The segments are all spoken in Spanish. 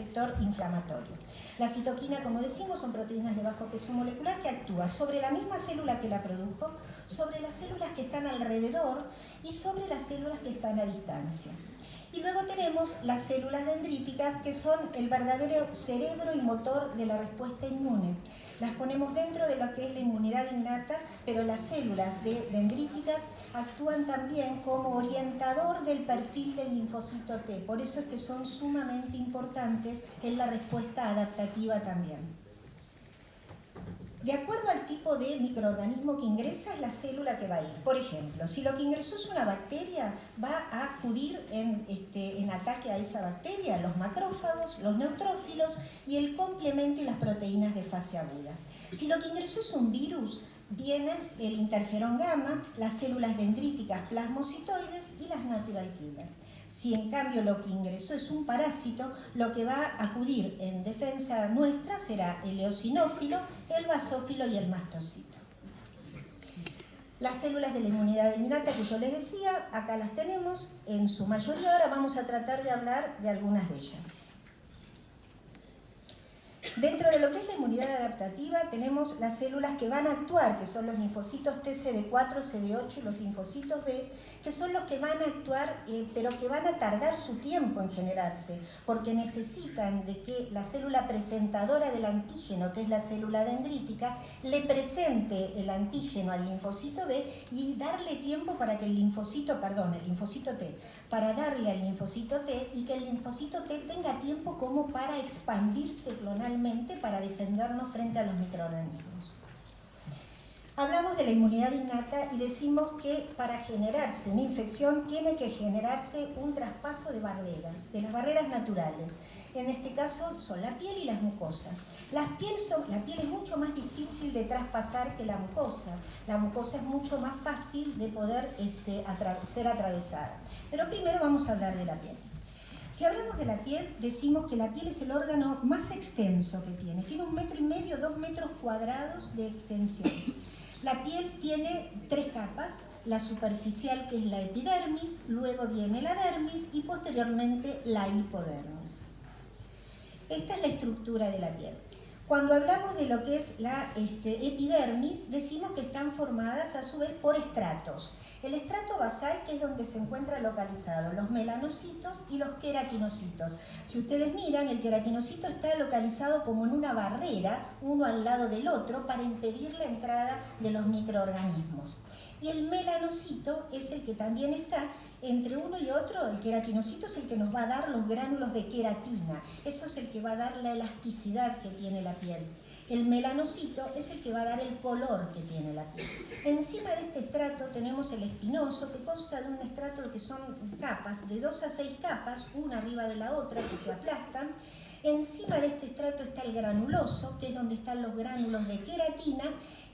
receptor inflamatorio. La citoquina, como decimos, son proteínas de bajo peso molecular que actúan sobre la misma célula que la produjo, sobre las células que están alrededor y sobre las células que están a distancia. Y luego tenemos las células dendríticas, que son el verdadero cerebro y motor de la respuesta inmune. Las ponemos dentro de lo que es la inmunidad innata, pero las células dendríticas actúan también como orientador del perfil del linfocito T. Por eso es que son sumamente importantes en la respuesta adaptativa también. De acuerdo al tipo de microorganismo que ingresa, es la célula que va a ir. Por ejemplo, si lo que ingresó es una bacteria, va a acudir en ataque a esa bacteria los macrófagos, los neutrófilos y el complemento y las proteínas de fase aguda. Si lo que ingresó es un virus, vienen el interferón gamma, las células dendríticas plasmocitoides y las natural killer. Si en cambio lo que ingresó es un parásito, lo que va a acudir en defensa nuestra será el eosinófilo, el basófilo y el mastocito. Las células de la inmunidad innata que yo les decía, acá las tenemos en su mayoría. Ahora vamos a tratar de hablar de algunas de ellas. Dentro de lo que es la inmunidad adaptativa tenemos las células que van a actuar, que son los linfocitos T, CD4, CD8 y los linfocitos B, que son los que van a actuar, pero que van a tardar su tiempo en generarse, porque necesitan de que la célula presentadora del antígeno, que es la célula dendrítica, le presente el antígeno al linfocito B y darle tiempo para que el linfocito T, para darle al linfocito T y que el linfocito T tenga tiempo como para expandirse clonalmente para defendernos frente a los microorganismos. Hablamos de la inmunidad innata y decimos que para generarse una infección tiene que generarse un traspaso de barreras, de las barreras naturales. En este caso son la piel y las mucosas. La piel es mucho más difícil de traspasar que la mucosa. La mucosa es mucho más fácil de poder ser atravesada. Pero primero vamos a hablar de la piel. Si hablamos de la piel, decimos que la piel es el órgano más extenso que tiene. Tiene 1,5 metros, 2 metros cuadrados de extensión. La piel tiene 3 capas, la superficial, que es la epidermis, luego viene la dermis y posteriormente la hipodermis. Esta es la estructura de la piel. Cuando hablamos de lo que es la epidermis, decimos que están formadas a su vez por estratos. El estrato basal, que es donde se encuentran localizados los melanocitos y los queratinocitos. Si ustedes miran, el queratinocito está localizado como en una barrera, uno al lado del otro, para impedir la entrada de los microorganismos. Y el melanocito es el que también está entre uno y otro. El queratinocito es el que nos va a dar los gránulos de queratina. Eso es el que va a dar la elasticidad que tiene la piel. El melanocito es el que va a dar el color que tiene la piel. Encima de este estrato tenemos el espinoso, que consta de un estrato que son capas, de 2 a 6 capas, una arriba de la otra, que se aplastan. Encima de este estrato está el granuloso, que es donde están los gránulos de queratina,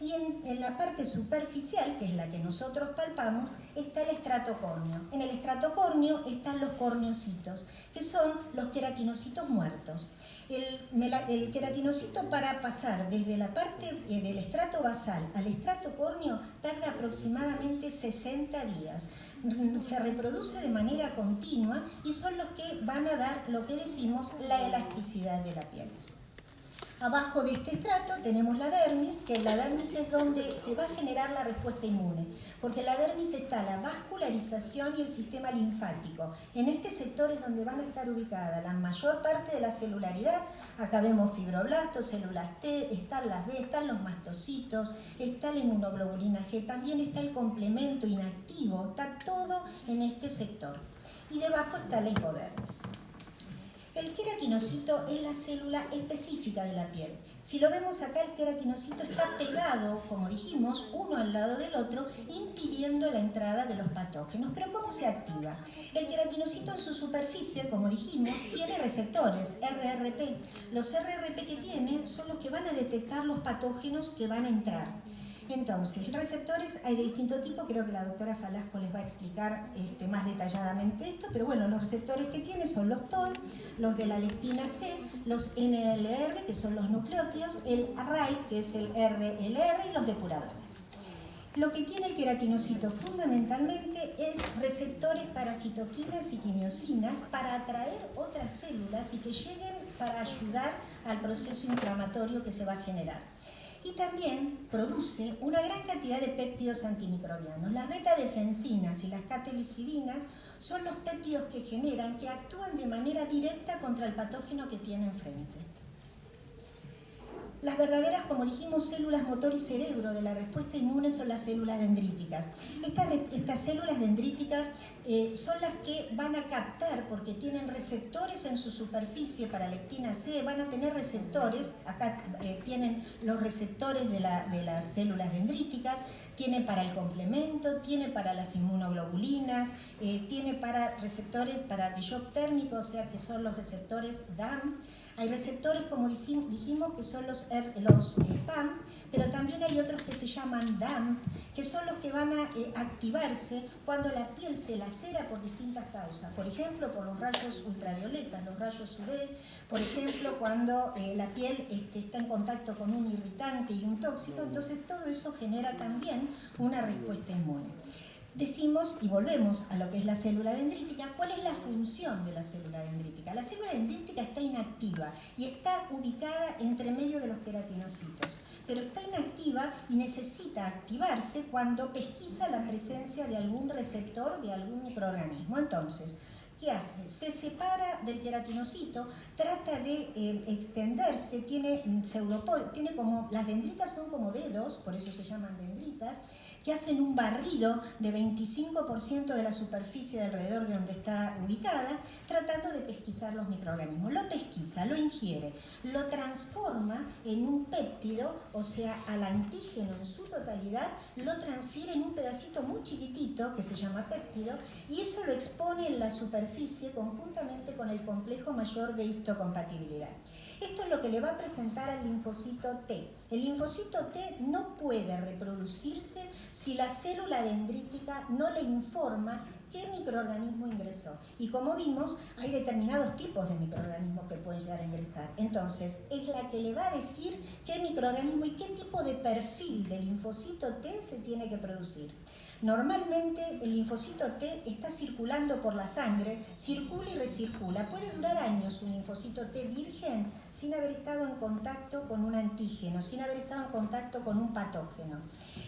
y en la parte superficial, que es la que nosotros palpamos, está el estrato córneo. En el estrato córneo están los corneocitos, que son los queratinocitos muertos. El queratinocito, para pasar desde la parte del estrato basal al estrato córneo, tarda aproximadamente 60 días. Se reproduce de manera continua y son los que van a dar lo que decimos la elasticidad de la piel. Abajo de este estrato tenemos la dermis, que la dermis es donde se va a generar la respuesta inmune, porque en la dermis está la vascularización y el sistema linfático. En este sector es donde van a estar ubicadas la mayor parte de la celularidad. Acá vemos fibroblastos, células T, están las B, están los mastocitos, está la inmunoglobulina G, también está el complemento inactivo, está todo en este sector. Y debajo está la hipodermis. El queratinocito es la célula específica de la piel. Si lo vemos acá, el queratinocito está pegado, como dijimos, uno al lado del otro, impidiendo la entrada de los patógenos. ¿Pero cómo se activa? El queratinocito en su superficie, como dijimos, tiene receptores, RRP. Los RRP que tiene son los que van a detectar los patógenos que van a entrar. Entonces, receptores hay de distinto tipo, creo que la doctora Falasco les va a explicar más detalladamente esto, pero bueno, los receptores que tiene son los TOL, los de la lectina C, los NLR, que son los nucleótidos, el RAI, que es el RLR, y los depuradores. Lo que tiene el queratinocito fundamentalmente es receptores para citoquinas y quimiosinas para atraer otras células y que lleguen para ayudar al proceso inflamatorio que se va a generar. Y también produce una gran cantidad de péptidos antimicrobianos. Las betadefensinas y las catelicidinas son los péptidos que generan, que actúan de manera directa contra el patógeno que tiene enfrente. Las verdaderas, como dijimos, células motor y cerebro de la respuesta inmune son las células dendríticas. Estas células dendríticas son las que van a captar, porque tienen receptores en su superficie para lectina C, van a tener receptores, acá tienen los receptores de las células dendríticas, tiene para el complemento, tiene para las inmunoglobulinas, tiene para receptores para de shock térmico, o sea que son los receptores DAM. Hay receptores, como dijimos, que son los PAM, pero también hay otros que se llaman DAM, que son los que van a activarse cuando la piel se lacera por distintas causas. Por ejemplo, por los rayos ultravioletas, los rayos UV, por ejemplo, cuando la piel está en contacto con un irritante y un tóxico, entonces todo eso genera también una respuesta inmune. Decimos, y volvemos a lo que es la célula dendrítica, ¿cuál es la función de la célula dendrítica? La célula dendrítica está inactiva y está ubicada entre medio de los queratinocitos, pero está inactiva y necesita activarse cuando pesquisa la presencia de algún receptor de algún microorganismo. Entonces, ¿qué hace? Se separa del queratinocito, trata de extenderse, tiene pseudopodios, las dendritas son como dedos, por eso se llaman dendritas, que hacen un barrido de 25% de la superficie de alrededor de donde está ubicada, tratando de pesquisar los microorganismos. Lo pesquisa, lo ingiere, lo transforma en un péptido, o sea, al antígeno en su totalidad, lo transfiere en un pedacito muy chiquitito, que se llama péptido, y eso lo expone en la superficie conjuntamente con el complejo mayor de histocompatibilidad. Esto es lo que le va a presentar al linfocito T. El linfocito T no puede reproducirse si la célula dendrítica no le informa qué microorganismo ingresó. Y como vimos, hay determinados tipos de microorganismos que pueden llegar a ingresar. Entonces, es la que le va a decir qué microorganismo y qué tipo de perfil de linfocito T se tiene que producir. Normalmente el linfocito T está circulando por la sangre, circula y recircula. Puede durar años un linfocito T virgen sin haber estado en contacto con un antígeno, sin haber estado en contacto con un patógeno.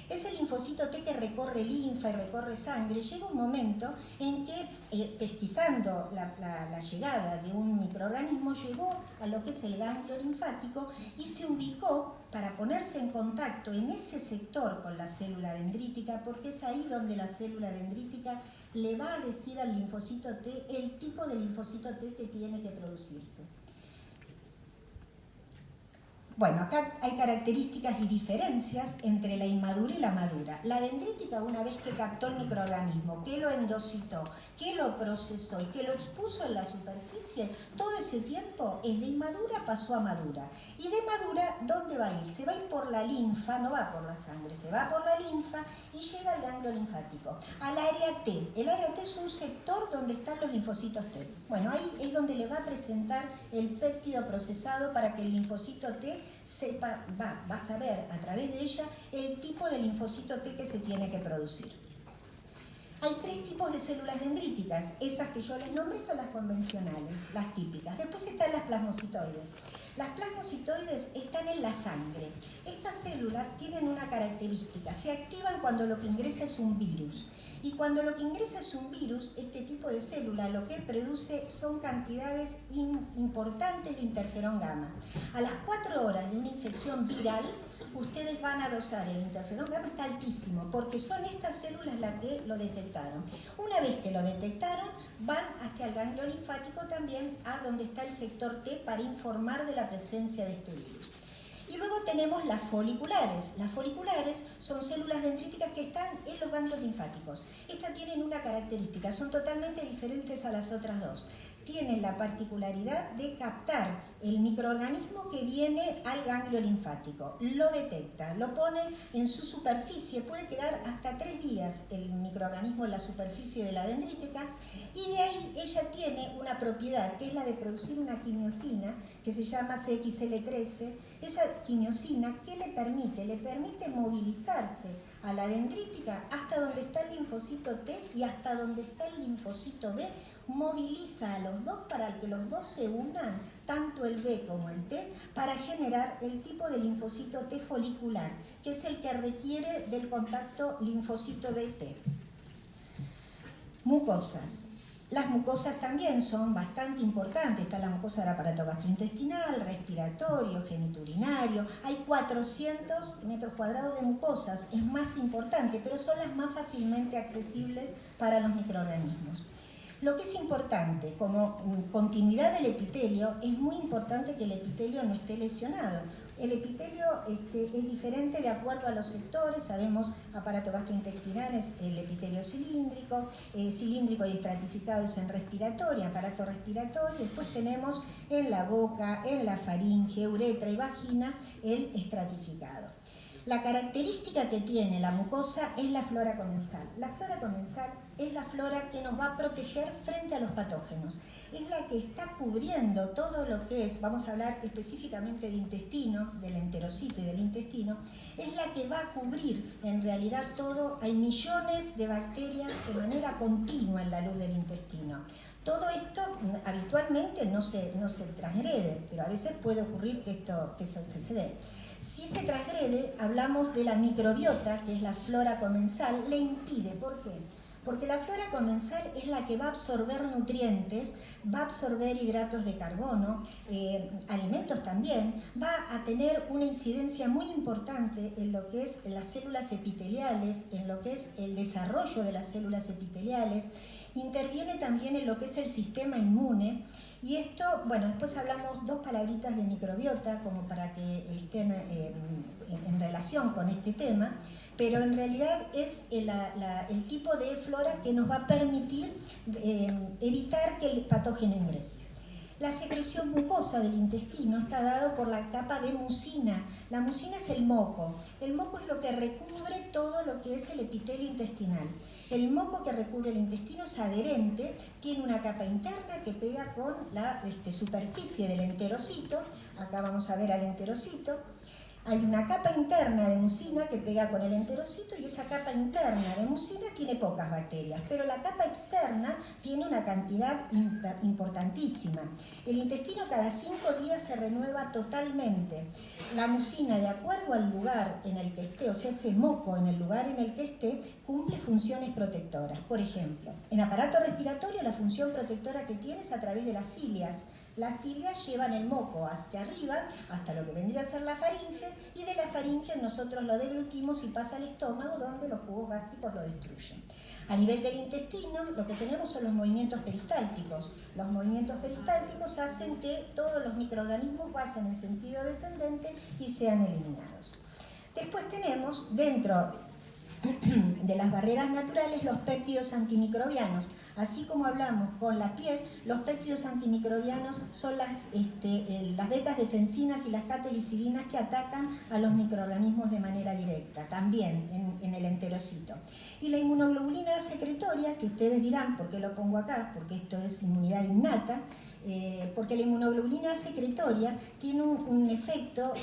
Ese linfocito T que recorre linfa y recorre sangre, llega un momento en que, pesquisando la llegada de un microorganismo, llegó a lo que es el ganglio linfático y se ubicó para ponerse en contacto en ese sector con la célula dendrítica, porque es ahí donde la célula dendrítica le va a decir al linfocito T el tipo de linfocito T que tiene que producirse. Bueno, acá hay características y diferencias entre la inmadura y la madura. La dendrítica, una vez que captó el microorganismo, que lo endocitó, que lo procesó y que lo expuso en la superficie, todo ese tiempo es de inmadura pasó a madura. Y de madura, ¿dónde va a ir? Se va a ir por la linfa, no va por la sangre, se va por la linfa y llega al ganglio linfático, al área T. El área T es un sector donde están los linfocitos T. Bueno, ahí es donde le va a presentar el péptido procesado para que el linfocito T va a saber a través de ella el tipo de linfocito T que se tiene que producir. Hay tres tipos de células dendríticas. Esas que yo les nombré son las convencionales, las típicas. Después están las plasmocitoides. Las plasmocitoides están en la sangre. Estas células tienen una característica. Se activan cuando lo que ingresa es un virus. Y cuando lo que ingresa es un virus, este tipo de célula lo que produce son cantidades importantes de interferón gamma. A las 4 horas de una infección viral, ustedes van a dosar el interferón gamma, está altísimo, porque son estas células las que lo detectaron. Una vez que lo detectaron, van hasta el ganglio linfático también, a donde está el sector T, para informar de la presencia de este virus. Y luego tenemos las foliculares. Las foliculares son células dendríticas que están en los ganglios linfáticos. Estas tienen una característica, son totalmente diferentes a las otras dos. Tienen la particularidad de captar el microorganismo que viene al ganglio linfático. Lo detecta, lo pone en su superficie, puede quedar hasta 3 días el microorganismo en la superficie de la dendrítica, y de ahí ella tiene una propiedad que es la de producir una quimiosina que se llama CXL13. Esa quimiosina, ¿qué le permite? Le permite movilizarse a la dendrítica hasta donde está el linfocito T y hasta donde está el linfocito B, moviliza a los dos para que los dos se unan, tanto el B como el T, para generar el tipo de linfocito T folicular, que es el que requiere del contacto linfocito B-T. Mucosas. Las mucosas también son bastante importantes. Está la mucosa del aparato gastrointestinal, respiratorio, genitourinario. Hay 400 metros cuadrados de mucosas. Es más importante, pero son las más fácilmente accesibles para los microorganismos. Lo que es importante, como continuidad del epitelio, es muy importante que el epitelio no esté lesionado. El epitelio es diferente de acuerdo a los sectores. Sabemos, aparato gastrointestinal es el epitelio cilíndrico y estratificado es en respiratorio, aparato respiratorio. Después tenemos en la boca, en la faringe, uretra y vagina, el estratificado. La característica que tiene la mucosa es la flora comensal. La flora comensal es la flora que nos va a proteger frente a los patógenos. Es la que está cubriendo todo lo que es, vamos a hablar específicamente de intestino, del enterocito y del intestino, es la que va a cubrir en realidad todo. Hay millones de bacterias de manera continua en la luz del intestino. Todo esto habitualmente no se transgrede, pero a veces puede ocurrir que eso se dé. Si se transgrede, hablamos de la microbiota, que es la flora comensal, le impide. ¿Por qué? Porque la flora comensal es la que va a absorber nutrientes, va a absorber hidratos de carbono, alimentos también, va a tener una incidencia muy importante en lo que es las células epiteliales, en lo que es el desarrollo de las células epiteliales, interviene también en lo que es el sistema inmune. Y esto, bueno, después hablamos dos palabritas de microbiota como para que estén en relación con este tema, pero en realidad es el tipo de flora que nos va a permitir evitar que el patógeno ingrese. La secreción mucosa del intestino está dado por la capa de mucina. La mucina es el moco. El moco es lo que recubre todo lo que es el epitelio intestinal. El moco que recubre el intestino es adherente, tiene una capa interna que pega con la superficie del enterocito. Acá vamos a ver al enterocito. Hay una capa interna de mucina que pega con el enterocito y esa capa interna de mucina tiene pocas bacterias, pero la capa externa tiene una cantidad importantísima. El intestino cada 5 días se renueva totalmente. La mucina, de acuerdo al lugar en el que esté, o sea, ese moco en el lugar en el que esté, cumple funciones protectoras. Por ejemplo, en aparato respiratorio la función protectora que tiene es a través de las cilias. Las cilias llevan el moco hasta arriba, hasta lo que vendría a ser la faringe, y de la faringe nosotros lo deglutimos y pasa al estómago, donde los jugos gástricos lo destruyen. A nivel del intestino, lo que tenemos son los movimientos peristálticos. Los movimientos peristálticos hacen que todos los microorganismos vayan en sentido descendente y sean eliminados. Después tenemos, dentro de las barreras naturales, los péptidos antimicrobianos. Así como hablamos con la piel, los péptidos antimicrobianos son las vetas defensinas y las catelicidinas que atacan a los microorganismos de manera directa, también en el enterocito. Y la inmunoglobulina secretoria, que ustedes dirán, ¿por qué lo pongo acá? Porque esto es inmunidad innata. Porque la inmunoglobulina secretoria tiene un efecto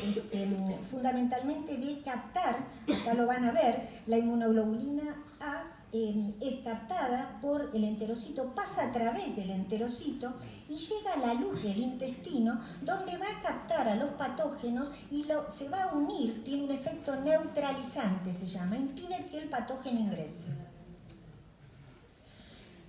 fundamentalmente de captar, acá lo van a ver, la inmunoglobulina A es captada por el enterocito, pasa a través del enterocito y llega a la luz del intestino, donde va a captar a los patógenos y se va a unir, tiene un efecto neutralizante, se llama, impide que el patógeno ingrese.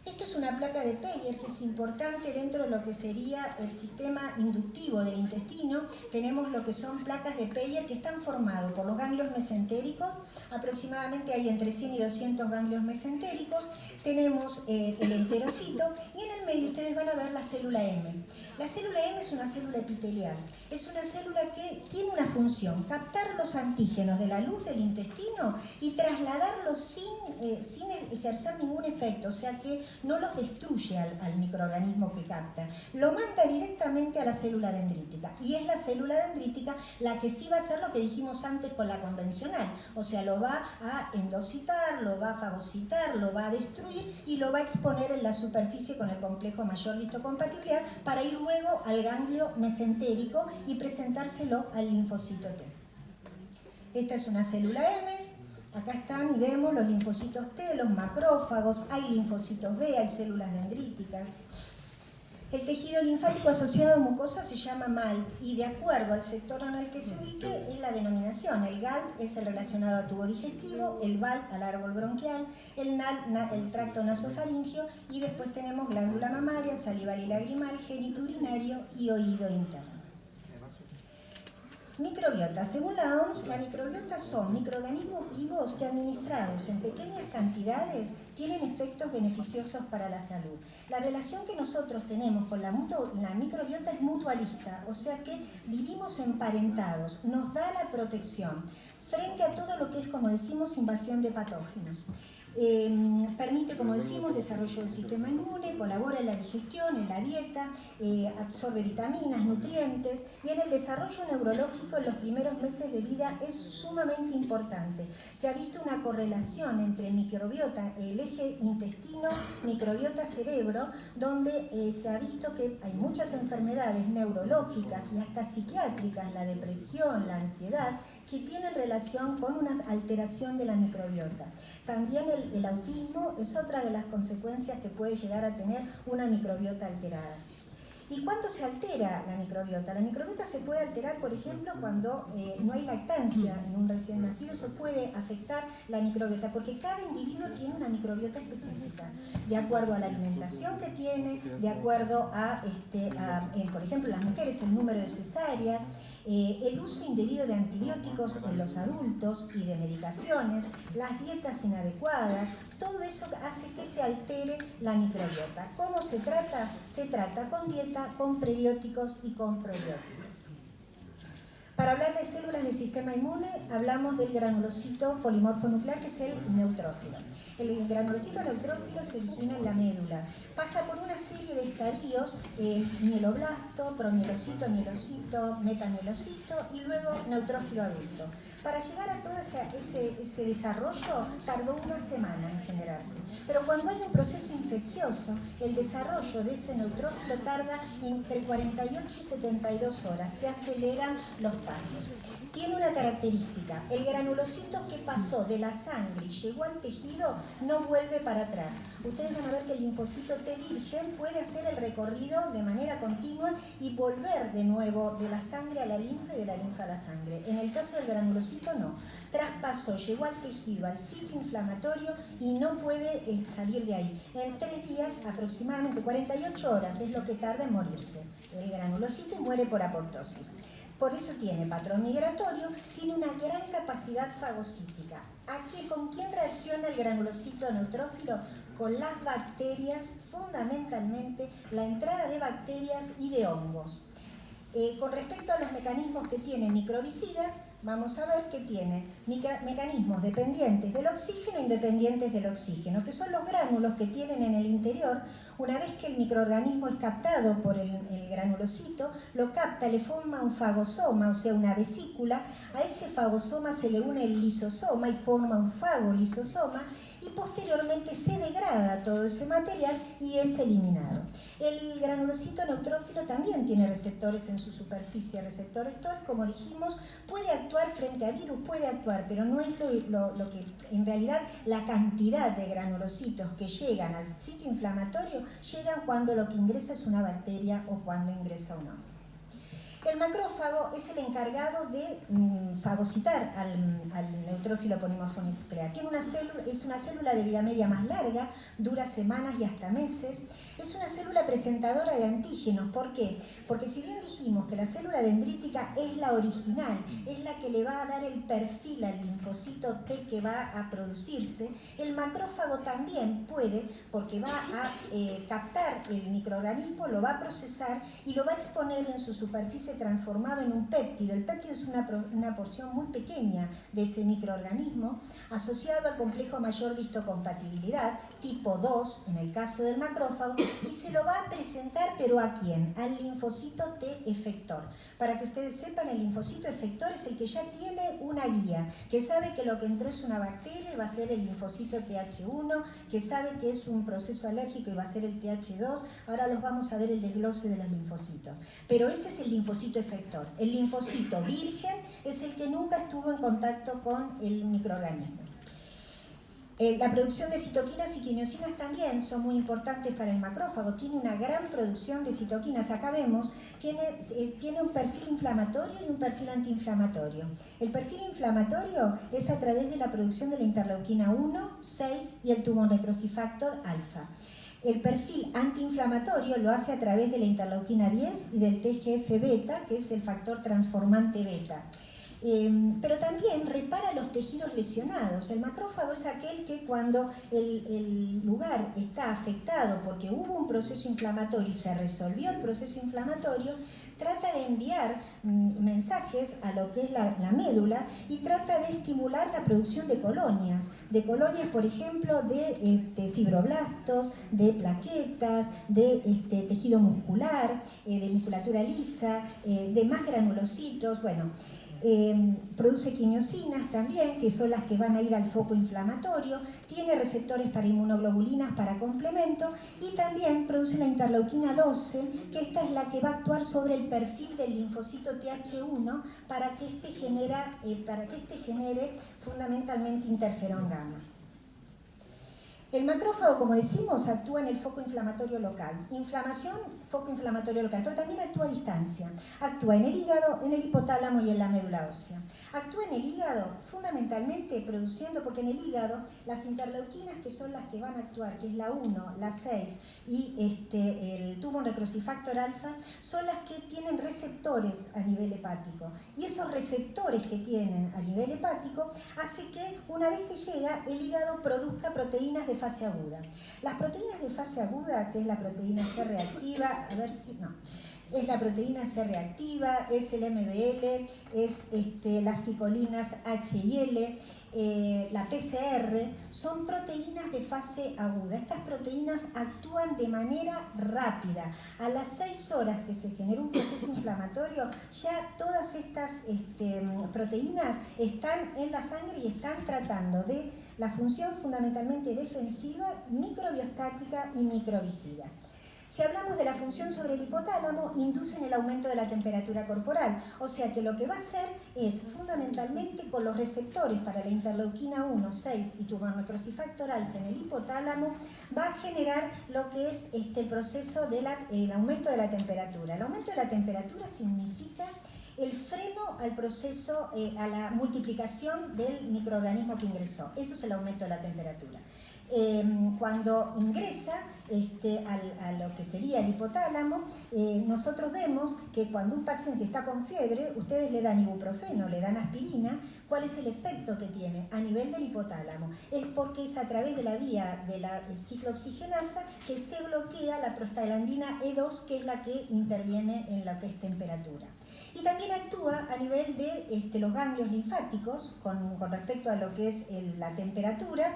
Esto es una placa de Peyer que es importante dentro de lo que sería el sistema inductivo del intestino. Tenemos lo que son placas de Peyer que están formados por los ganglios mesentéricos. Aproximadamente hay entre 100 y 200 ganglios mesentéricos. Tenemos el enterocito y en el medio ustedes van a ver la célula M. La célula M es una célula epitelial. Es una célula que tiene una función, captar los antígenos de la luz del intestino y trasladarlos sin ejercer ningún efecto, o sea que no los destruye al microorganismo que capta, lo manda directamente a la célula dendrítica. Y es la célula dendrítica la que sí va a hacer lo que dijimos antes con la convencional, o sea, lo va a endocitar, lo va a fagocitar, lo va a destruir y lo va a exponer en la superficie con el complejo mayor de histocompatibilidad para ir luego al ganglio mesentérico y presentárselo al linfocito T. Esta es una célula M. Acá están y vemos los linfocitos T, los macrófagos, hay linfocitos B, hay células dendríticas. El tejido linfático asociado a mucosa se llama MALT y de acuerdo al sector en el que se ubique es la denominación. El GALT es el relacionado al tubo digestivo, el BALT al árbol bronquial, el NAL el tracto nasofaringeo y después tenemos glándula mamaria, salival y lagrimal, genitourinario y oído interno. Microbiota. Según la OMS, la microbiota son microorganismos vivos que administrados en pequeñas cantidades tienen efectos beneficiosos para la salud. La relación que nosotros tenemos con la microbiota es mutualista, o sea que vivimos emparentados, nos da la protección frente a todo lo que es, como decimos, invasión de patógenos. Permite, como decimos, desarrollo del sistema inmune, colabora en la digestión, en la dieta, absorbe vitaminas, nutrientes y en el desarrollo neurológico en los primeros meses de vida es sumamente importante. Se ha visto una correlación entre microbiota, el eje intestino, microbiota cerebro, donde se ha visto que hay muchas enfermedades neurológicas y hasta psiquiátricas, la depresión, la ansiedad, que tienen relación con una alteración de la microbiota. También el autismo es otra de las consecuencias que puede llegar a tener una microbiota alterada. ¿Y cuándo se altera la microbiota? La microbiota se puede alterar, por ejemplo, cuando no hay lactancia en un recién nacido. Eso puede afectar la microbiota, porque cada individuo tiene una microbiota específica, de acuerdo a la alimentación que tiene, de acuerdo a, por ejemplo, las mujeres, el número de cesáreas, el uso indebido de antibióticos en los adultos y de medicaciones, las dietas inadecuadas, todo eso hace que se altere la microbiota. ¿Cómo se trata? Se trata con dieta, con prebióticos y con probióticos. Para hablar de células del sistema inmune, hablamos del granulocito polimorfo nuclear, que es el neutrófilo. El granulocito neutrófilo se origina en la médula. Pasa por una serie de estadios, mieloblasto, promielocito, mielocito, metamielocito y luego neutrófilo adulto. Para llegar a todo ese desarrollo tardó una semana en generarse. Pero cuando hay un proceso infeccioso, el desarrollo de ese neutrófilo tarda entre 48 y 72 horas. Se aceleran los pasos. Tiene una característica. El granulocito que pasó de la sangre y llegó al tejido no vuelve para atrás. Ustedes van a ver que el linfocito T virgen puede hacer el recorrido de manera continua y volver de nuevo de la sangre a la linfa y de la linfa a la sangre. En el caso del granulocito no, traspasó, llegó al tejido, al sitio inflamatorio y no puede salir de ahí. En 3 días, aproximadamente 48 horas es lo que tarda en morirse el granulocito y muere por apoptosis. Por eso tiene patrón migratorio, tiene una gran capacidad fagocítica. ¿Con quién reacciona el granulocito neutrófilo? Con las bacterias, fundamentalmente la entrada de bacterias y de hongos. Con respecto a los mecanismos que tiene microbicidas, vamos a ver que tiene mecanismos dependientes del oxígeno e independientes del oxígeno, que son los gránulos que tienen en el interior. Una vez que el microorganismo es captado por el granulocito, lo capta, le forma un fagosoma, o sea, una vesícula. A ese fagosoma se le une el lisosoma y forma un fagolisosoma, y posteriormente se degrada todo ese material y es eliminado. El granulocito neutrófilo también tiene receptores en su superficie, receptores TOL, como dijimos, puede actuar frente a virus, puede actuar, pero no es lo que, en realidad, la cantidad de granulocitos que llegan al sitio inflamatorio, llegan cuando lo que ingresa es una bacteria o cuando ingresa un hongo. El macrófago es el encargado de fagocitar al neutrófilo polimorfo nuclear. Es una célula de vida media más larga, dura semanas y hasta meses. Es una célula presentadora de antígenos. ¿Por qué? Porque si bien dijimos que la célula dendrítica es la original, es la que le va a dar el perfil al linfocito T que va a producirse, el macrófago también puede, porque va a captar el microorganismo, lo va a procesar y lo va a exponer en su superficie transformado en un péptido. El péptido es una porción muy pequeña de ese microorganismo asociado al complejo mayor de histocompatibilidad, tipo 2 en el caso del macrófago, y se lo va a presentar, ¿pero a quién? Al linfocito T efector. Para que ustedes sepan, el linfocito efector es el que ya tiene una guía, que sabe que lo que entró es una bacteria y va a ser el linfocito TH1, que sabe que es un proceso alérgico y va a ser el TH2. Ahora los vamos a ver el desglose de los linfocitos. Pero ese es el linfocito efector. El linfocito virgen es el que nunca estuvo en contacto con el microorganismo. La producción de citoquinas y quimiosinas también son muy importantes para el macrófago. Tiene una gran producción de citoquinas. Acá vemos, tiene un perfil inflamatorio y un perfil antiinflamatorio. El perfil inflamatorio es a través de la producción de la interleuquina 1, 6 y el tumor necrosis factor alfa. El perfil antiinflamatorio lo hace a través de la interleuquina 10 y del TGF-beta, que es el factor transformante beta. Pero también repara los tejidos lesionados. El macrófago es aquel que cuando el lugar está afectado porque hubo un proceso inflamatorio y se resolvió el proceso inflamatorio, trata de enviar mensajes a lo que es la médula y trata de estimular la producción de colonias, por ejemplo, de fibroblastos, de plaquetas, de tejido muscular, de musculatura lisa, de más granulocitos, bueno. Produce quimiosinas también, que son las que van a ir al foco inflamatorio, tiene receptores para inmunoglobulinas para complemento y también produce la interleuquina 12, que esta es la que va a actuar sobre el perfil del linfocito TH1 para que este genere fundamentalmente interferón gamma. El macrófago, como decimos, actúa en el foco inflamatorio local. Inflamación, foco inflamatorio local, pero también actúa a distancia. Actúa en el hígado, en el hipotálamo y en la médula ósea. Actúa en el hígado fundamentalmente produciendo, porque en el hígado las interleuquinas que son las que van a actuar, que es la 1, la 6 y el tumor necrosis factor alfa, son las que tienen receptores a nivel hepático. Y esos receptores que tienen a nivel hepático hace que una vez que llega, el hígado produzca proteínas de fase aguda. Las proteínas de fase aguda, que es la proteína C reactiva, es la proteína C reactiva, es el MBL, es las ficolinas H y L, la PCR, son proteínas de fase aguda. Estas proteínas actúan de manera rápida. A las 6 horas que se genera un proceso inflamatorio, ya todas estas proteínas están en la sangre y están tratando de la función fundamentalmente defensiva, microbiostática y microbicida. Si hablamos de la función sobre el hipotálamo, inducen el aumento de la temperatura corporal, o sea que lo que va a hacer es fundamentalmente con los receptores para la interleuquina 1, 6 y tumor necrosis factor alfa en el hipotálamo, va a generar lo que es el proceso del aumento de la temperatura. El aumento de la temperatura significa el freno al proceso, a la multiplicación del microorganismo que ingresó. Eso es el aumento de la temperatura. Cuando ingresa a lo que sería el hipotálamo, nosotros vemos que cuando un paciente está con fiebre, ustedes le dan ibuprofeno, le dan aspirina. ¿Cuál es el efecto que tiene a nivel del hipotálamo? Es porque es a través de la vía de la ciclooxigenasa que se bloquea la prostaglandina E2, que es la que interviene en lo que es temperatura. Y también actúa a nivel de los ganglios linfáticos con respecto a lo que es la temperatura,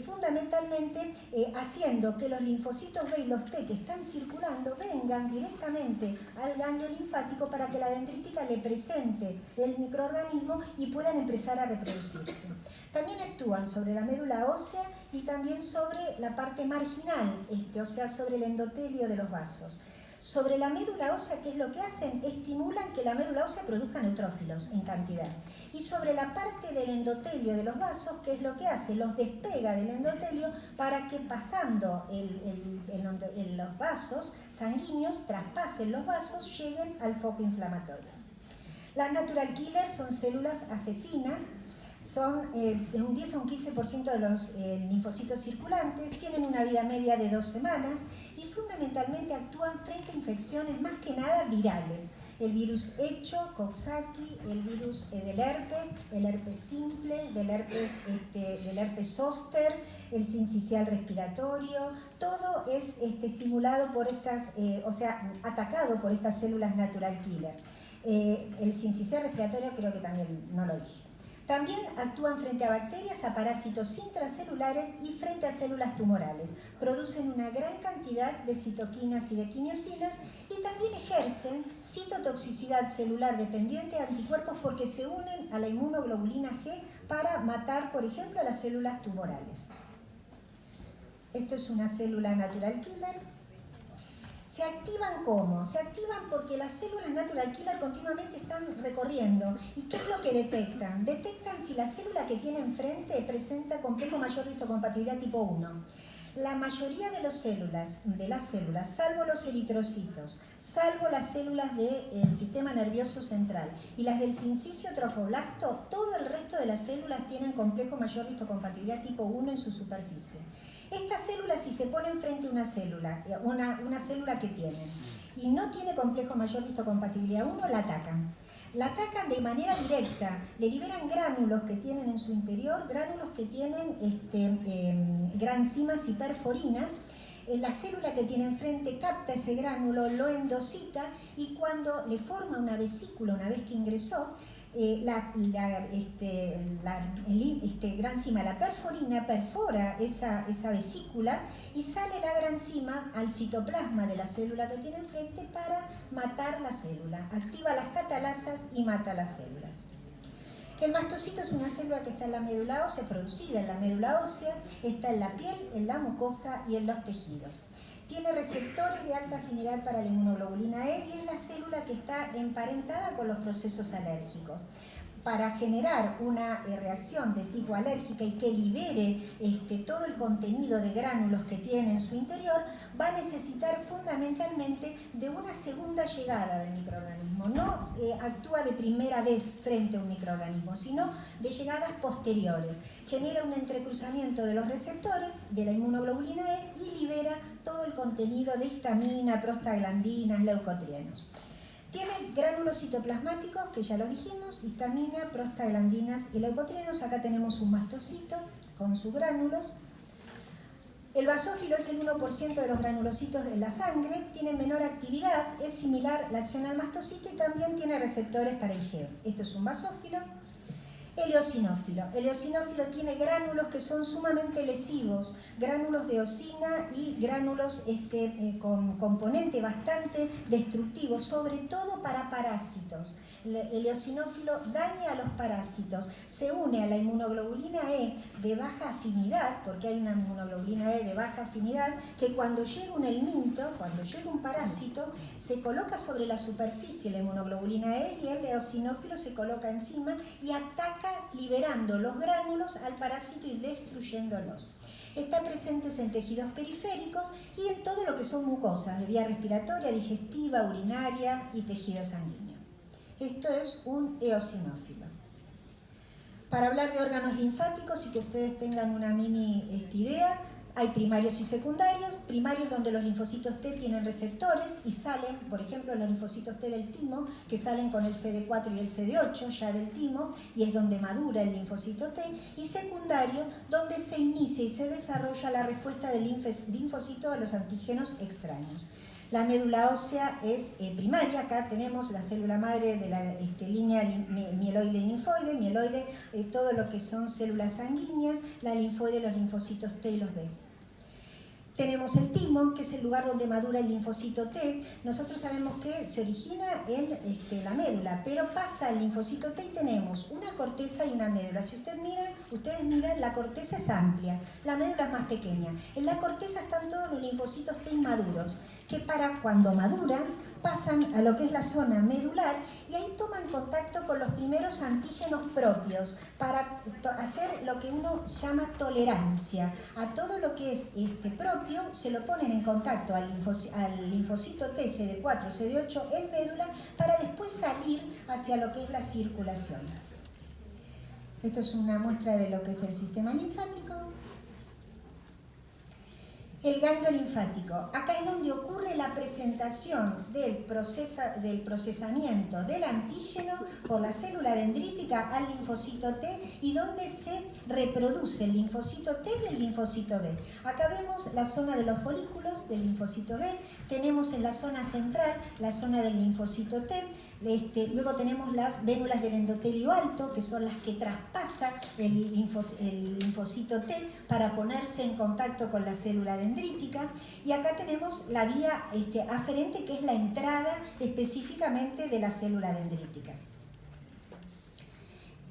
fundamentalmente haciendo que los linfocitos B y los T que están circulando vengan directamente al ganglio linfático para que la dendrítica le presente el microorganismo y puedan empezar a reproducirse. También actúan sobre la médula ósea y también sobre la parte marginal, o sea, sobre el endotelio de los vasos. Sobre la médula ósea, ¿qué es lo que hacen? Estimulan que la médula ósea produzca neutrófilos en cantidad. Y sobre la parte del endotelio de los vasos, ¿qué es lo que hace? Los despega del endotelio para que pasando los vasos sanguíneos, traspasen los vasos, lleguen al foco inflamatorio. Las natural killers son células asesinas. Son un 10 a un 15% de los linfocitos circulantes, tienen una vida media de 2 semanas y fundamentalmente actúan frente a infecciones más que nada virales. El virus hecho, Coxsackie, el virus del herpes, el herpes simple, del herpes zóster, el sincicial respiratorio, todo es estimulado por atacado por estas células natural killer. El sincicial respiratorio creo que también no lo dije. También actúan frente a bacterias, a parásitos intracelulares y frente a células tumorales. Producen una gran cantidad de citoquinas y de quimiosinas y también ejercen citotoxicidad celular dependiente de anticuerpos porque se unen a la inmunoglobulina G para matar, por ejemplo, a las células tumorales. Esto es una célula natural killer. ¿Se activan cómo? Se activan porque las células natural killer continuamente están recorriendo. ¿Y qué es lo que detectan? Detectan si la célula que tiene enfrente presenta complejo mayor de histocompatibilidad tipo 1. La mayoría de las células, salvo los eritrocitos, salvo las células del sistema nervioso central y las del sincicio trofoblasto, todo el resto de las células tienen complejo mayor de histocompatibilidad tipo 1 en su superficie. Estas células, si se pone enfrente una célula que tienen y no tiene complejo mayor de histocompatibilidad 1, la atacan. La atacan de manera directa, le liberan gránulos que tienen en su interior, gránulos que tienen granzimas y perforinas. La célula que tiene enfrente capta ese gránulo, lo endocita y cuando le forma una vesícula, una vez que ingresó, granzima, la perforina, perfora esa vesícula y sale la granzima al citoplasma de la célula que tiene enfrente para matar la célula. Activa las catalasas y mata las células. El mastocito es una célula que está en la médula ósea, producida en la médula ósea, está en la piel, en la mucosa y en los tejidos. Tiene receptores de alta afinidad para la inmunoglobulina E y es la célula que está emparentada con los procesos alérgicos. Para generar una reacción de tipo alérgica y que libere todo el contenido de gránulos que tiene en su interior, va a necesitar fundamentalmente de una segunda llegada del microorganismo. No actúa de primera vez frente a un microorganismo, sino de llegadas posteriores. Genera un entrecruzamiento de los receptores de la inmunoglobulina E y libera todo el contenido de histamina, prostaglandinas, leucotrienos. Tiene gránulos citoplasmáticos, que ya lo dijimos, histamina, prostaglandinas y leucotrienos. Acá tenemos un mastocito con sus gránulos. El basófilo es el 1% de los granulocitos de la sangre, tiene menor actividad, es similar la acción al mastocito y también tiene receptores para IgE. Esto es un basófilo. El eosinófilo. El eosinófilo tiene gránulos que son sumamente lesivos, gránulos de eosina y gránulos con componente bastante destructivo, sobre todo para parásitos. El eosinófilo daña a los parásitos, se une a la inmunoglobulina E de baja afinidad, porque hay una inmunoglobulina E de baja afinidad, que cuando llega un helminto, cuando llega un parásito, se coloca sobre la superficie la inmunoglobulina E y el eosinófilo se coloca encima y ataca liberando los gránulos al parásito y destruyéndolos. Están presentes en tejidos periféricos y en todo lo que son mucosas de vía respiratoria, digestiva, urinaria y tejido sanguíneo. Esto es un eosinófilo. Para hablar de órganos linfáticos y que ustedes tengan una mini idea, hay primarios y secundarios. Primarios donde los linfocitos T tienen receptores y salen, por ejemplo, los linfocitos T del timo, que salen con el CD4 y el CD8 ya del timo, y es donde madura el linfocito T. Y secundario, donde se inicia y se desarrolla la respuesta del linfocito a los antígenos extraños. La médula ósea es primaria. Acá tenemos la célula madre de la línea mieloide y linfoide, mieloide, todo lo que son células sanguíneas, la linfoide, los linfocitos T y los B. Tenemos el timo, que es el lugar donde madura el linfocito T. Nosotros sabemos que se origina en la médula, pero pasa el linfocito T y tenemos una corteza y una médula. Si ustedes miran, la corteza es amplia, la médula es más pequeña. En la corteza están todos los linfocitos T inmaduros, que para cuando maduran pasan a lo que es la zona medular y ahí toman contacto con los primeros antígenos propios para hacer lo que uno llama tolerancia. A todo lo que es propio se lo ponen en contacto al linfocito T, CD4, CD8 en médula para después salir hacia lo que es la circulación. Esto es una muestra de lo que es el sistema linfático. El ganglio linfático. Acá es donde ocurre la presentación del procesamiento del antígeno por la célula dendrítica al linfocito T y donde se reproduce el linfocito T y el linfocito B. Acá vemos la zona de los folículos del linfocito B, tenemos en la zona central la zona del linfocito T, luego tenemos las vénulas del endotelio alto, que son las que traspasa el linfocito T para ponerse en contacto con la célula dendrítica. Y acá tenemos la vía aferente, que es la entrada específicamente de la célula dendrítica.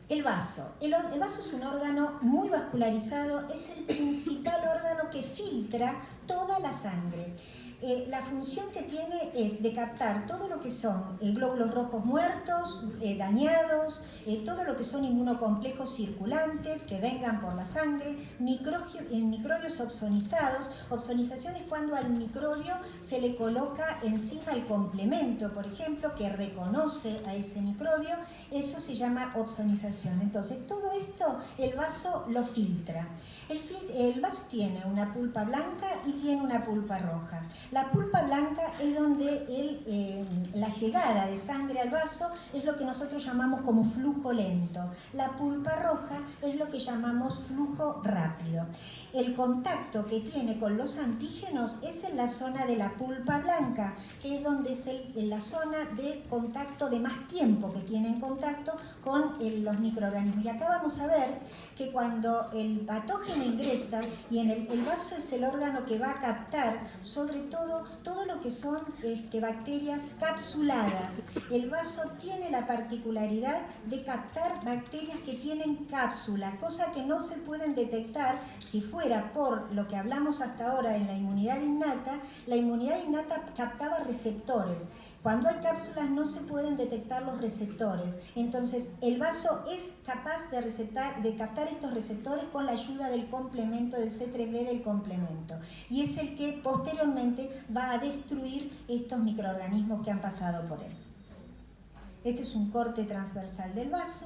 El vaso. El vaso es un órgano muy vascularizado, es el principal órgano que filtra toda la sangre. La función que tiene es de captar todo lo que son glóbulos rojos muertos, dañados, todo lo que son inmunocomplejos circulantes que vengan por la sangre, microbios opsonizados. Opsonización es cuando al microbio se le coloca encima el complemento, por ejemplo, que reconoce a ese microbio. Eso se llama opsonización. Entonces, todo esto el vaso lo filtra. El vaso tiene una pulpa blanca y tiene una pulpa roja. La pulpa blanca es donde la llegada de sangre al vaso es lo que nosotros llamamos como flujo lento. La pulpa roja es lo que llamamos flujo rápido. El contacto que tiene con los antígenos es en la zona de la pulpa blanca, que es donde es la zona de contacto de más tiempo que tiene en contacto con los microorganismos. Y acá vamos a ver que cuando el patógeno ingresa, y en el vaso es el órgano que va a captar sobre todo lo que son bacterias capsuladas. El vaso tiene la particularidad de captar bacterias que tienen cápsula, cosa que no se pueden detectar si fuera por lo que hablamos hasta ahora en la inmunidad innata. La inmunidad innata captaba receptores. Cuando hay cápsulas no se pueden detectar los receptores. Entonces el vaso es capaz de captar estos receptores con la ayuda del complemento, del C3b del complemento. Y es el que posteriormente va a destruir estos microorganismos que han pasado por él. Este es un corte transversal del vaso.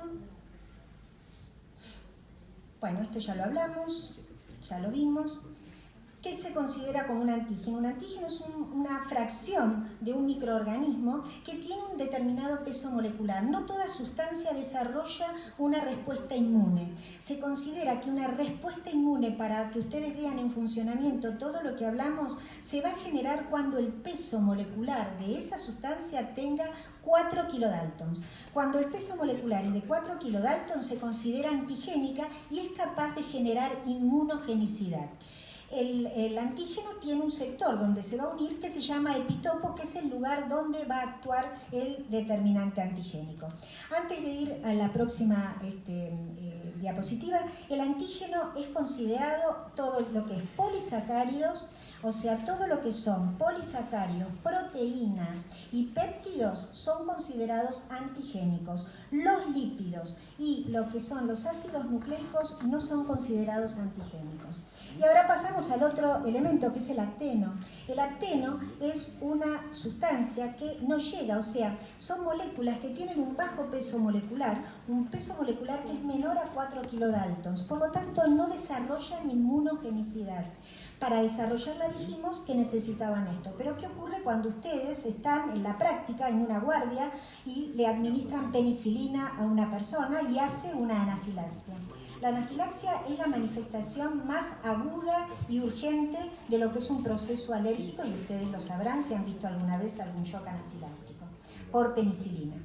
Bueno, esto ya lo hablamos, ya lo vimos. ¿Qué se considera como un antígeno? Un antígeno es una fracción de un microorganismo que tiene un determinado peso molecular. No toda sustancia desarrolla una respuesta inmune. Se considera que una respuesta inmune, para que ustedes vean en funcionamiento todo lo que hablamos, se va a generar cuando el peso molecular de esa sustancia tenga 4 kilodaltons. Cuando el peso molecular es de 4 kilodaltons se considera antigénica y es capaz de generar inmunogenicidad. El antígeno tiene un sector donde se va a unir que se llama epitopo, que es el lugar donde va a actuar el determinante antigénico. Antes de ir a la próxima diapositiva, el antígeno es considerado todo lo que es polisacáridos, o sea, todo lo que son polisacáridos, proteínas y péptidos son considerados antigénicos. Los lípidos y lo que son los ácidos nucleicos no son considerados antigénicos. Y ahora pasamos al otro elemento, que es el acteno. El acteno es una sustancia que no llega, o sea, son moléculas que tienen un bajo peso molecular que es menor a 4 kilodaltons, por lo tanto no desarrollan inmunogenicidad. Para desarrollarla dijimos que necesitaban esto. Pero ¿qué ocurre cuando ustedes están en la práctica, en una guardia, y le administran penicilina a una persona y hace una anafilaxia? La anafilaxia es la manifestación más aguda y urgente de lo que es un proceso alérgico, y ustedes lo sabrán si han visto alguna vez algún shock anafiláctico por penicilina.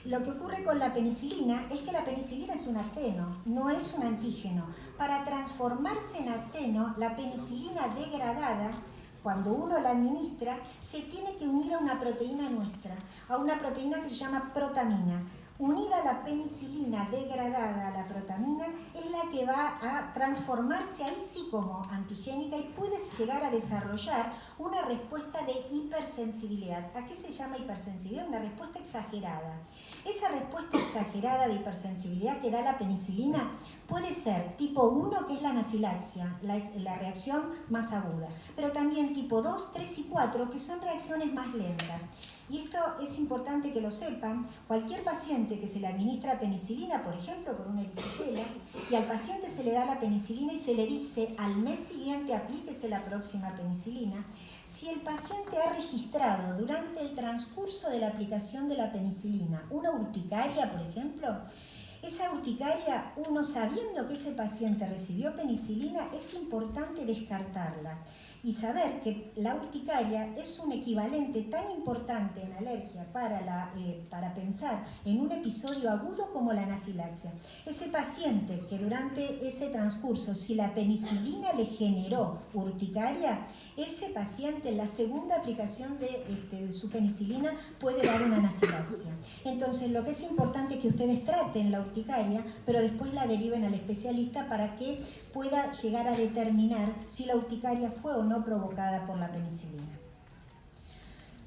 Lo que ocurre con la penicilina es que la penicilina es un acteno, no es un antígeno. Para transformarse en acteno, la penicilina degradada, cuando uno la administra, se tiene que unir a una proteína nuestra, a una proteína que se llama protamina. Unida a la penicilina degradada a la protamina, es la que va a transformarse ahí sí como antigénica y puede llegar a desarrollar una respuesta de hipersensibilidad. ¿A qué se llama hipersensibilidad? Una respuesta exagerada. Esa respuesta exagerada de hipersensibilidad que da la penicilina puede ser tipo 1, que es la anafilaxia, la reacción más aguda, pero también tipo 2, 3 y 4, que son reacciones más lentas. Y esto es importante que lo sepan. Cualquier paciente que se le administra penicilina, por ejemplo, por una erisipela, y al paciente se le da la penicilina y se le dice al mes siguiente aplíquese la próxima penicilina, si el paciente ha registrado durante el transcurso de la aplicación de la penicilina una urticaria, por ejemplo, esa urticaria, uno sabiendo que ese paciente recibió penicilina, es importante descartarla y saber que la urticaria es un equivalente tan importante en alergia para pensar en un episodio agudo como la anafilaxia. Ese paciente que durante ese transcurso, si la penicilina le generó urticaria, ese paciente en la segunda aplicación de su penicilina puede dar una anafilaxia. Entonces, lo que es importante es que ustedes traten la urticaria, pero después la deriven al especialista para que pueda llegar a determinar si la urticaria fue o no provocada por la penicilina.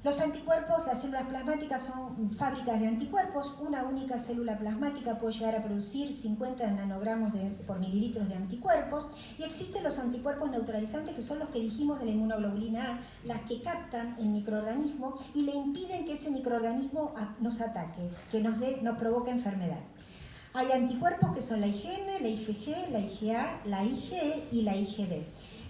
Los anticuerpos, las células plasmáticas son fábricas de anticuerpos. Una única célula plasmática puede llegar a producir 50 nanogramos por mililitros de anticuerpos. Y existen los anticuerpos neutralizantes, que son los que dijimos de la inmunoglobulina A, las que captan el microorganismo y le impiden que ese microorganismo nos ataque, que nos provoque enfermedad. Hay anticuerpos que son la IgM, la IgG, la IgA, la IgE y la IgD.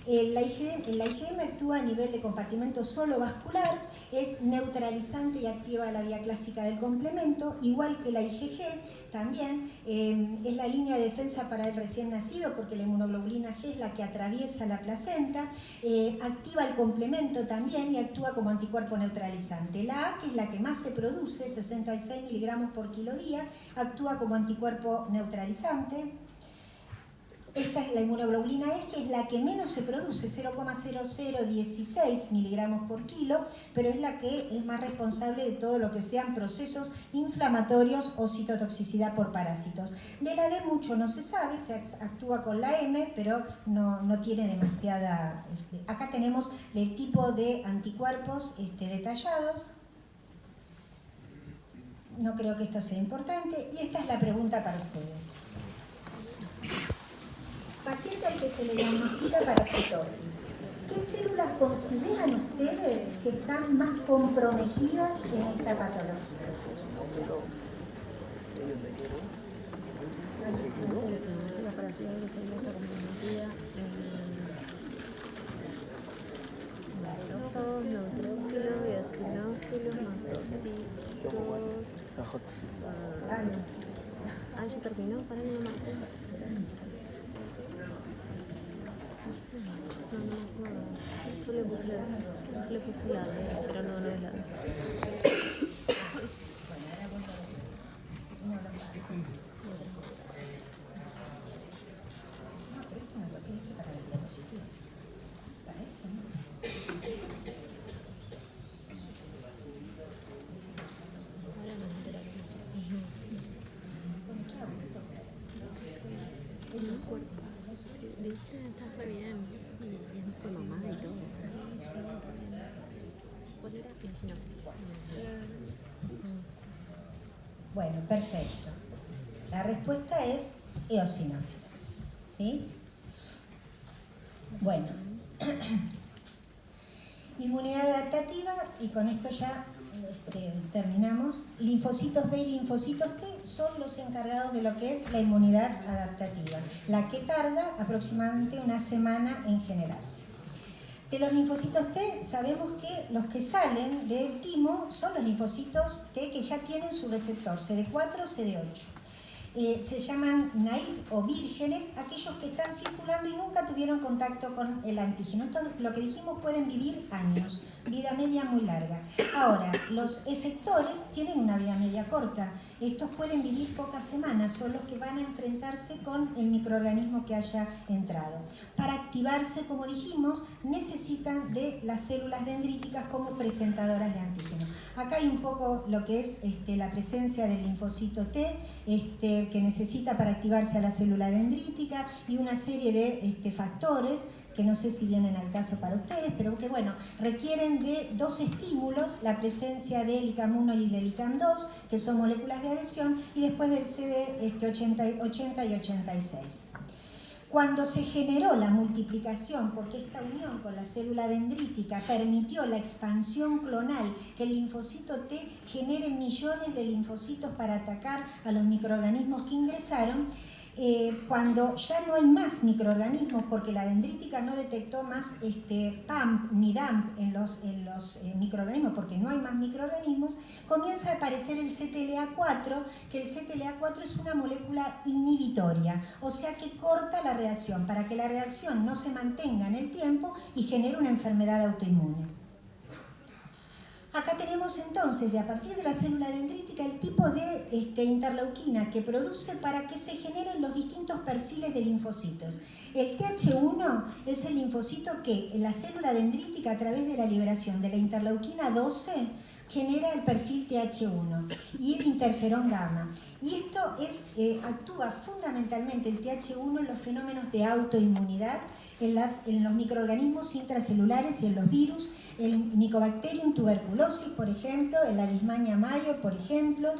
La IgM actúa a nivel de compartimento solo vascular, es neutralizante y activa la vía clásica del complemento, igual que la IgG también, es la línea de defensa para el recién nacido, porque la inmunoglobulina G es la que atraviesa la placenta, activa el complemento también y actúa como anticuerpo neutralizante. La A, que es la que más se produce, 66 miligramos por kilo día, actúa como anticuerpo neutralizante. Esta es la inmunoglobulina E, que es la que menos se produce, 0,0016 miligramos por kilo, pero es la que es más responsable de todo lo que sean procesos inflamatorios o citotoxicidad por parásitos. De la D mucho no se sabe, se actúa con la M, pero no tiene demasiada... Acá tenemos el tipo de anticuerpos detallados. No creo que esto sea importante. Y esta es la pregunta para ustedes. Paciente al que se le diagnostica parasitosis. ¿Qué células consideran ustedes que están más comprometidas en esta patología? La parasitosis que se está comprometida en neutrófilos, eosinófilos, mastocitos. Ya terminó, para mí no más. No sé, no me acuerdo. Yo le puse la D, pero no es la D. Bueno, ahora vos lo decís. No lo puse. No, pero esto no lo que es para la diapositiva. Para esto no. Ahora nos enteraremos. Bueno, ¿qué hago? ¿Qué toca? No me acuerdo. Dice, está re bien. Y es por mamá y todo. ¿Cuál era? Bueno, perfecto. La respuesta es eosinófilo. ¿Sí? Bueno. Inmunidad adaptativa, y con esto ya terminamos. Linfocitos B y linfocitos T son los encargados de lo que es la inmunidad adaptativa, la que tarda aproximadamente una semana en generarse. De los linfocitos T sabemos que los que salen del timo son los linfocitos T que ya tienen su receptor, CD4 o CD8. Se llaman naive o vírgenes aquellos que están circulando y nunca tuvieron contacto con el antígeno. Esto, lo que dijimos, pueden vivir años, vida media muy larga. Ahora, los efectores tienen una vida media corta. Estos pueden vivir pocas semanas, son los que van a enfrentarse con el microorganismo que haya entrado. Para activarse, como dijimos, necesitan de las células dendríticas como presentadoras de antígeno. Acá hay un poco lo que es la presencia del linfocito T, que necesita para activarse a la célula dendrítica, y una serie de factores que no sé si vienen al caso para ustedes, pero que bueno, requieren de dos estímulos, la presencia del ICAM1 y del ICAM2, que son moléculas de adhesión, y después del CD80 y 86. Cuando se generó la multiplicación, porque esta unión con la célula dendrítica permitió la expansión clonal, que el linfocito T genere millones de linfocitos para atacar a los microorganismos que ingresaron, cuando ya no hay más microorganismos, porque la dendrítica no detectó más PAMP ni DAMP en los microorganismos, porque no hay más microorganismos, comienza a aparecer el CTLA4, que el CTLA4 es una molécula inhibitoria, o sea que corta la reacción, para que la reacción no se mantenga en el tiempo y genere una enfermedad autoinmune. Acá tenemos entonces, de a partir de la célula dendrítica, el tipo de interleuquina que produce para que se generen los distintos perfiles de linfocitos. El TH1 es el linfocito que en la célula dendrítica, a través de la liberación de la interleuquina 12, genera el perfil TH1 y el interferón gamma. Y esto actúa fundamentalmente el TH1 en los fenómenos de autoinmunidad, en los microorganismos intracelulares y en los virus, el Mycobacterium tuberculosis, por ejemplo, la Leishmania mayo, por ejemplo,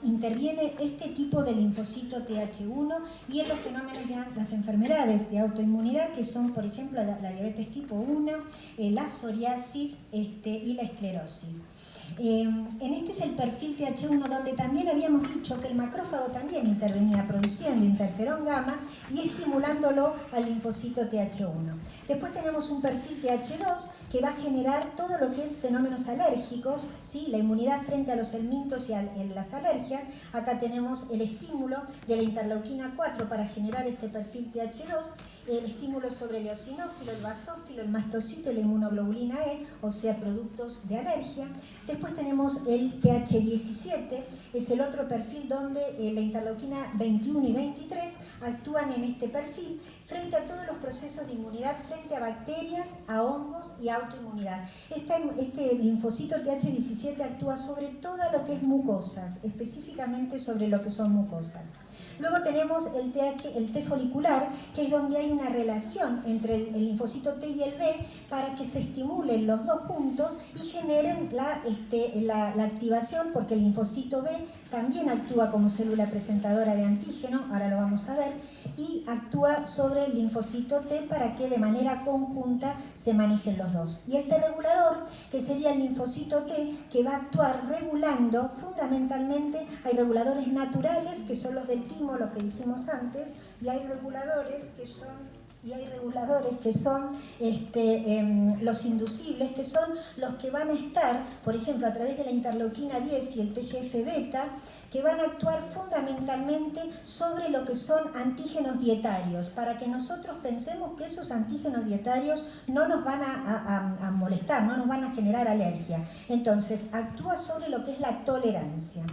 interviene este tipo de linfocito TH1 y en los fenómenos de las enfermedades de autoinmunidad, que son, por ejemplo, la diabetes tipo 1, la psoriasis y la esclerosis. Este es el perfil TH1, donde también habíamos dicho que el macrófago también intervenía produciendo interferón gamma y estimulándolo al linfocito TH1. Después tenemos un perfil TH2 que va a generar todo lo que es fenómenos alérgicos, ¿sí? La inmunidad frente a los helmintos y a las alergias. Acá tenemos el estímulo de la interleuquina 4 para generar este perfil TH2, el estímulo sobre el eosinófilo, el basófilo, el mastocito y la inmunoglobulina E, o sea, productos de alergia. Después tenemos el TH17, es el otro perfil donde la interleuquina 21 y 23 actúan en este perfil frente a todos los procesos de inmunidad, frente a bacterias, a hongos y autoinmunidad. Este linfocito TH17 actúa sobre todo lo que es mucosas, específicamente sobre lo que son mucosas. Luego tenemos el T folicular, que es donde hay una relación entre el linfocito T y el B para que se estimulen los dos juntos y generen la activación, porque el linfocito B también actúa como célula presentadora de antígeno, ahora lo vamos a ver, y actúa sobre el linfocito T para que de manera conjunta se manejen los dos. Y el T regulador, que sería el linfocito T, que va a actuar regulando fundamentalmente, hay reguladores naturales, que son los del timo, lo que dijimos antes, y hay reguladores que son los inducibles, que son los que van a estar, por ejemplo, a través de la interleuquina 10 y el TGF-beta, que van a actuar fundamentalmente sobre lo que son antígenos dietarios, para que nosotros pensemos que esos antígenos dietarios no nos van a molestar, no nos van a generar alergia. Entonces, actúa sobre lo que es la tolerancia.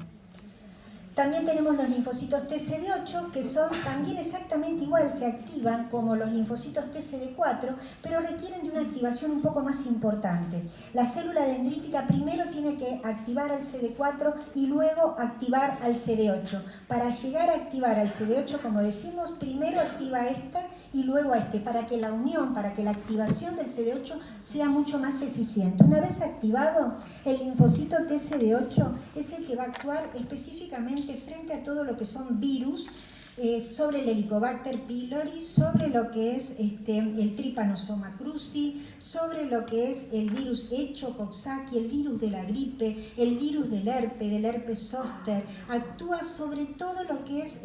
También tenemos los linfocitos TCD8, que son también exactamente igual, se activan como los linfocitos TCD4, pero requieren de una activación un poco más importante. La célula dendrítica primero tiene que activar al CD4 y luego activar al CD8. Para llegar a activar al CD8, como decimos, primero activa esta y luego a este, para que la unión, para que la activación del CD8 sea mucho más eficiente. Una vez activado, el linfocito TCD8 es el que va a actuar específicamente frente a todo lo que son virus, sobre el Helicobacter pylori, sobre lo que es el Trypanosoma cruzi, sobre lo que es el virus Coxsackie, el virus de la gripe, el virus del herpes zóster. Actúa sobre todo lo que es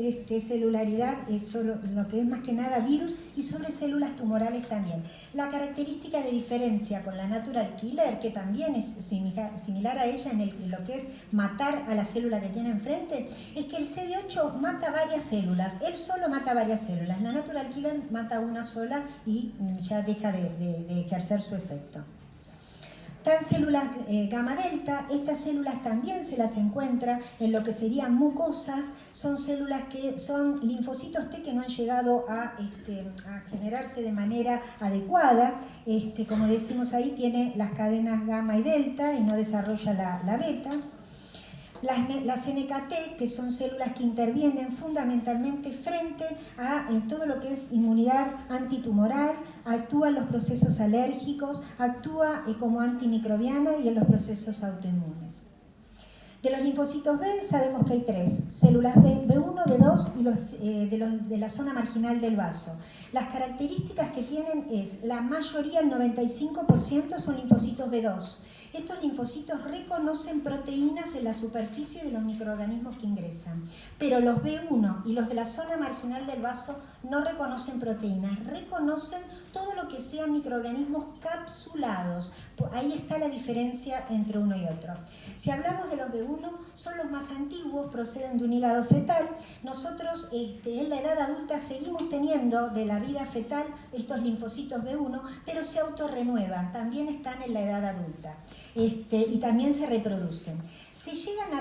celularidad, sobre lo que es más que nada virus, y sobre células tumorales también. La característica de diferencia con la natural killer, que también es similar a ella en lo que es matar a la célula que tiene enfrente, es que el CD8 mata varias células. Él solo mata varias células. La natural killer mata una sola y ya deja de ejercer su efecto. Tan células gamma delta, estas células también se las encuentra en lo que serían mucosas, son células que son linfocitos T que no han llegado a generarse de manera adecuada. Como decimos ahí, tiene las cadenas gamma y delta y no desarrolla la beta. Las NKT, que son células que intervienen fundamentalmente frente a todo lo que es inmunidad antitumoral, actúa en los procesos alérgicos, actúa como antimicrobiana y en los procesos autoinmunes. De los linfocitos B sabemos que hay tres, células B1, B2 y de la zona marginal del vaso. Las características que tienen es, la mayoría, el 95%, son linfocitos B2. Estos linfocitos reconocen proteínas en la superficie de los microorganismos que ingresan, pero los B1 y los de la zona marginal del vaso no reconocen proteínas, reconocen todo lo que sean microorganismos capsulados. Ahí está la diferencia entre uno y otro. Si hablamos de los B1, son los más antiguos, proceden de un hígado fetal. Nosotros en la edad adulta seguimos teniendo de la vida fetal estos linfocitos B1, pero se autorrenuevan, también están en la edad adulta. Y también se reproducen. se llegan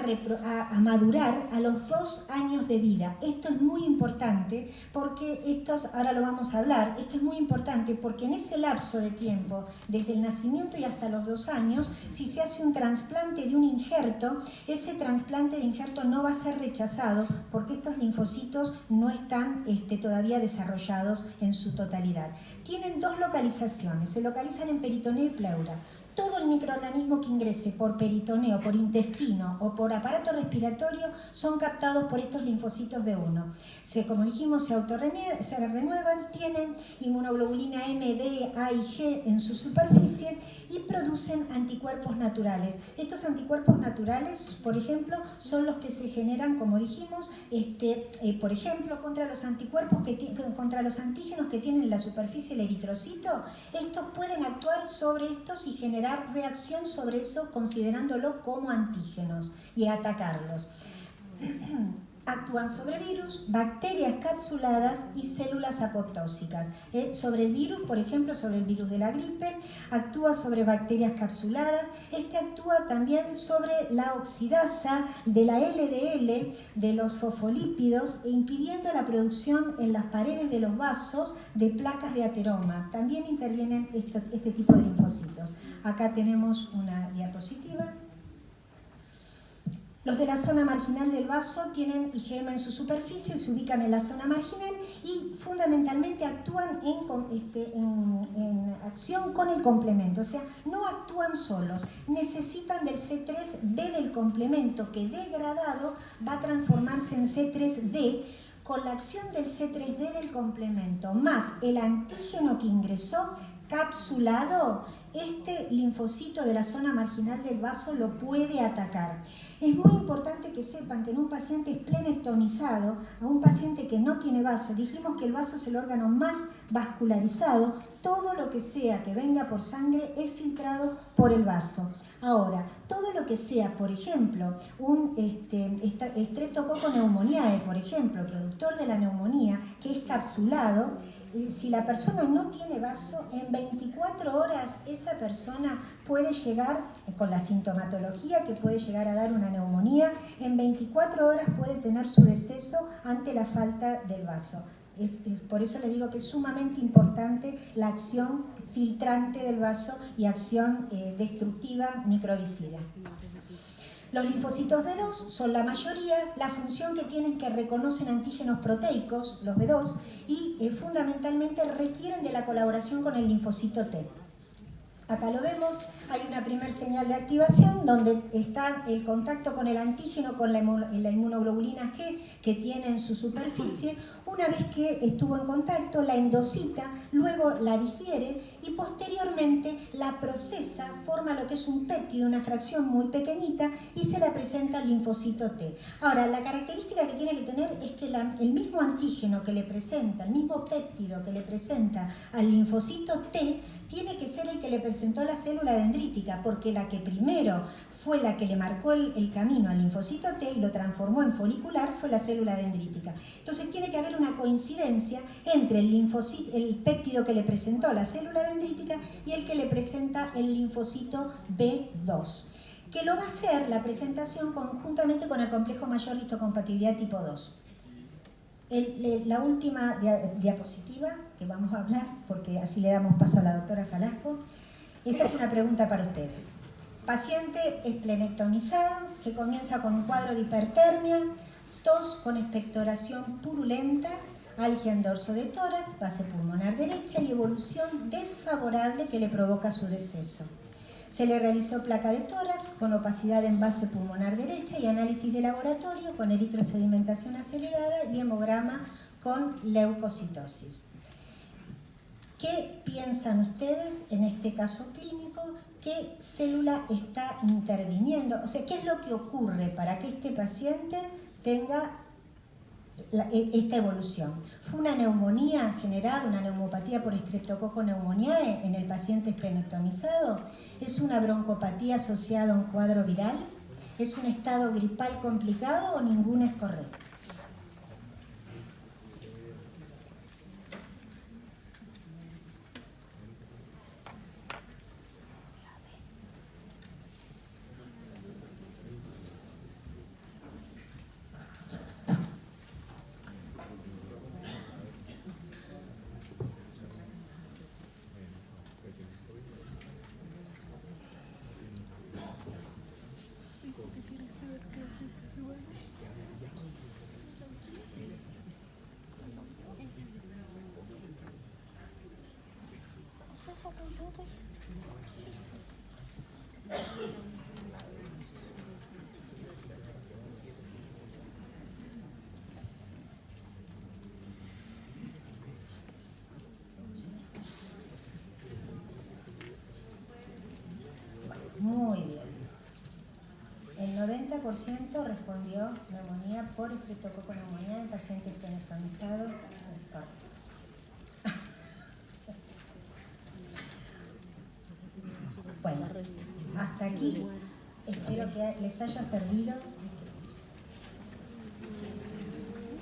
a madurar a los 2 años de vida. Esto es muy importante porque ahora lo vamos a hablar, esto es muy importante porque en ese lapso de tiempo, desde el nacimiento y hasta los 2 años, si se hace un trasplante de un injerto, ese trasplante de injerto no va a ser rechazado porque estos linfocitos no están todavía desarrollados en su totalidad. Tienen 2 localizaciones, se localizan en peritoneo y pleura. Todo el microorganismo que ingrese por peritoneo, por intestino o por aparato respiratorio son captados por estos linfocitos B1. Como dijimos, se renuevan, tienen inmunoglobulina M, D, A y G en su superficie y producen anticuerpos naturales. Estos anticuerpos naturales, por ejemplo, son los que se generan, como dijimos, por ejemplo, contra los antígenos que tienen en la superficie el eritrocito. Estos pueden actuar sobre estos y generar reacción sobre eso considerándolos como antígenos y atacarlos. Actúan sobre virus, bacterias capsuladas y células apoptósicas. Sobre el virus, por ejemplo, sobre el virus de la gripe, actúa sobre bacterias capsuladas. Actúa también sobre la oxidasa de la LDL, de los fosfolípidos, impidiendo la producción en las paredes de los vasos de placas de ateroma. También intervienen este tipo de linfocitos. Acá tenemos una diapositiva. Los de la zona marginal del vaso tienen IgM en su superficie, se ubican en la zona marginal y fundamentalmente actúan en acción con el complemento, o sea, no actúan solos, necesitan del C3b del complemento que degradado va a transformarse en C3d. Con la acción del C3d del complemento más el antígeno que ingresó capsulado, este linfocito de la zona marginal del vaso lo puede atacar. Es muy importante que sepan que en un paciente esplenectomizado, a un paciente que no tiene vaso, dijimos que el vaso es el órgano más vascularizado, todo lo que sea que venga por sangre es filtrado por el vaso. Ahora, todo lo que sea, por ejemplo, un Streptococcus pneumoniae, por ejemplo, productor de la neumonía, que es capsulado, si la persona no tiene vaso, en 24 horas esa persona puede llegar, con la sintomatología que puede llegar a dar una neumonía, en 24 horas puede tener su deceso ante la falta del vaso. Por eso le digo que es sumamente importante la acción filtrante del vaso y acción destructiva microbicida. Los linfocitos B2 son la mayoría, la función que tienen que reconocen antígenos proteicos, los B2, y fundamentalmente requieren de la colaboración con el linfocito T. Acá lo vemos, hay una primer señal de activación donde está el contacto con el antígeno, con la inmunoglobulina G que tiene en su superficie. Una vez que estuvo en contacto, la endocita, luego la digiere y posteriormente la procesa, forma lo que es un péptido, una fracción muy pequeñita y se la presenta al linfocito T. Ahora, la característica que tiene que tener es que el mismo antígeno que le presenta, el mismo péptido que le presenta al linfocito T, tiene que ser el que le presentó la célula dendrítica, porque la que primero fue la que le marcó el camino al linfocito T y lo transformó en folicular fue la célula dendrítica. Entonces tiene que haber una coincidencia entre el péptido que le presentó la célula dendrítica y el que le presenta el linfocito B2, que lo va a hacer la presentación conjuntamente con el complejo mayor de histocompatibilidad tipo 2. La última diapositiva que vamos a hablar, porque así le damos paso a la doctora Falasco. Esta es una pregunta para ustedes. Paciente esplenectomizado que comienza con un cuadro de hipertermia, tos con expectoración purulenta, algia en dorso de tórax, base pulmonar derecha y evolución desfavorable que le provoca su deceso. Se le realizó placa de tórax con opacidad en base pulmonar derecha y análisis de laboratorio con eritrosedimentación acelerada y hemograma con leucocitosis. ¿Qué piensan ustedes en este caso clínico? ¿Qué célula está interviniendo? O sea, ¿qué es lo que ocurre para que este paciente tenga esta evolución? ¿Fue una neumonía generada, una neumopatía por Streptococcus pneumoniae en el paciente esplenectomizado? ¿Es una broncopatía asociada a un cuadro viral? ¿Es un estado gripal complicado o ninguna es correcta? pasó, boludo? Muy bien. El 90% respondió neumonía por estreptococo neumonía en paciente plenectomizado. Es correcto. Bueno, hasta aquí. Espero que les haya servido.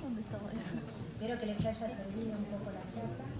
¿Dónde estaba eso? Espero que les haya servido un poco la charla.